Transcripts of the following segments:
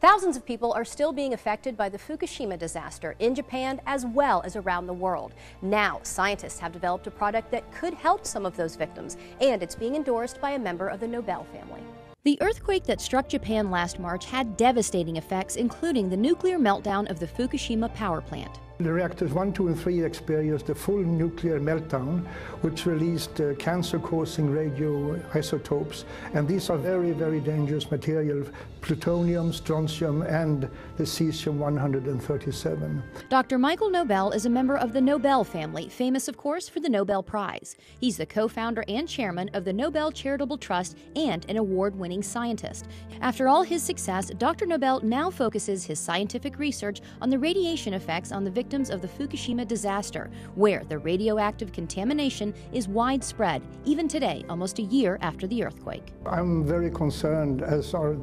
Thousands of people are still being affected by the Fukushima disaster in Japan as well as around the world. Now, scientists have developed a product that could help some of those victims, and it's being endorsed by a member of the Nobel family. The earthquake that struck Japan last March had devastating effects, including the nuclear meltdown of the Fukushima power plant. The reactors 1, 2, and 3 experienced a full nuclear meltdown, which released cancer-causing radioisotopes. And these are very, very dangerous materials: plutonium, strontium, and the cesium-137. Dr. Michael Nobel is a member of the Nobel family, famous, of course, for the Nobel Prize. He's the co-founder and chairman of the Nobel Charitable Trust and an award-winning scientist. After all his success, Dr. Nobel now focuses his scientific research on the radiation effects on the victims of the Fukushima disaster, where the radioactive contamination is widespread, even today, almost a year after the earthquake. I'm very concerned, as are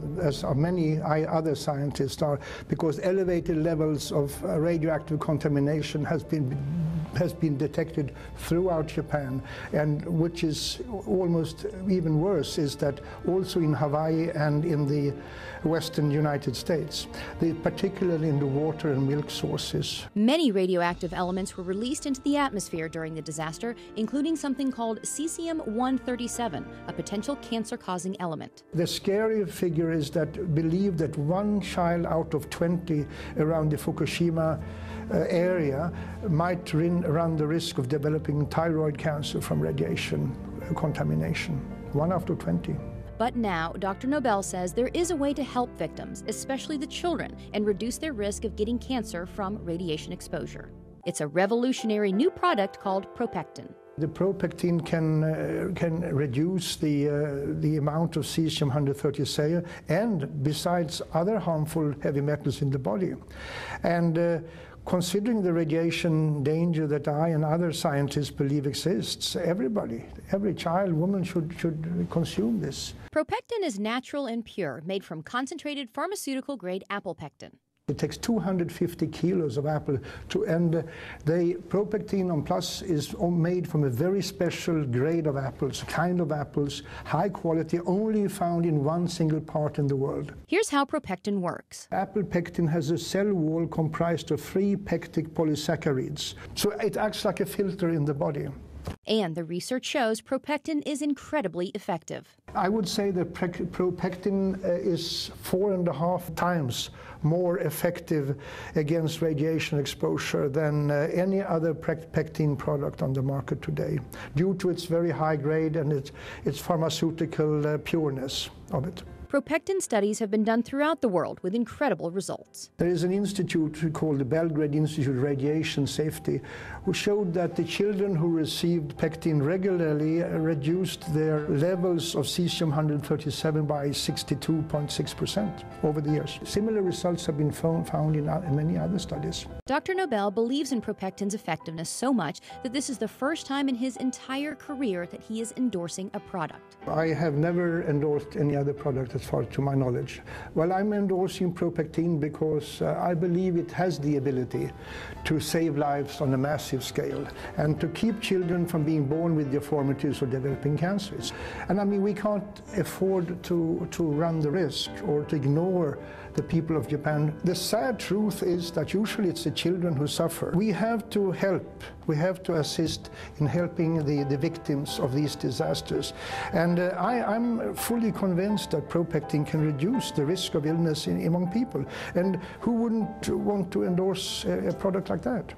many other scientists are, because elevated levels of radioactive contamination has been detected throughout Japan, and which is almost even worse is that also in Hawaii and in the western United States, particularly in the water and milk sources. Many radioactive elements were released into the atmosphere during the disaster, including something called cesium-137, a potential cancer-causing element. The scary figure is that believe that 1 child out of 20 around the Fukushima area might run the risk of developing thyroid cancer from radiation contamination. 1 out of 20. But now, Dr. Nobel says there is a way to help victims, especially the children, and reduce their risk of getting cancer from radiation exposure. It's a revolutionary new product called ProPectin. The ProPectin can reduce the amount of cesium-137 and besides other harmful heavy metals in the body. And considering the radiation danger that I and other scientists believe exists, every child, woman should consume this. ProPectin is natural and pure, made from concentrated pharmaceutical-grade apple pectin. It takes 250 kilos of apple and the ProPectin on Plus is made from a very special grade of apples, kind of apples, high quality, only found in one single part in the world. Here's how ProPectin works. Apple pectin has a cell wall comprised of 3 pectic polysaccharides, so it acts like a filter in the body. And the research shows ProPectin is incredibly effective. I would say that ProPectin is 4.5 times more effective against radiation exposure than any other pectin product on the market today, due to its very high grade and its pharmaceutical pureness of it. ProPectin studies have been done throughout the world with incredible results. There is an institute called the Belgrade Institute of Radiation Safety, who showed that the children who received pectin regularly reduced their levels of cesium-137 by 62.6% over the years. Similar results have been found in many other studies. Dr. Nobel believes in ProPectin's effectiveness so much that this is the first time in his entire career that he is endorsing a product. I have never endorsed any other product as far to my knowledge. Well, I'm endorsing ProPectin because I believe it has the ability to save lives on a massive scale and to keep children from being born with deformities or developing cancers. And I mean, we can't afford to run the risk or to ignore the people of Japan. The sad truth is that usually it's the children who suffer. We have to help. We have to assist in helping the victims of these disasters. And I'm fully convinced that ProPectin can reduce the risk of illness among people. And who wouldn't want to endorse a product like that?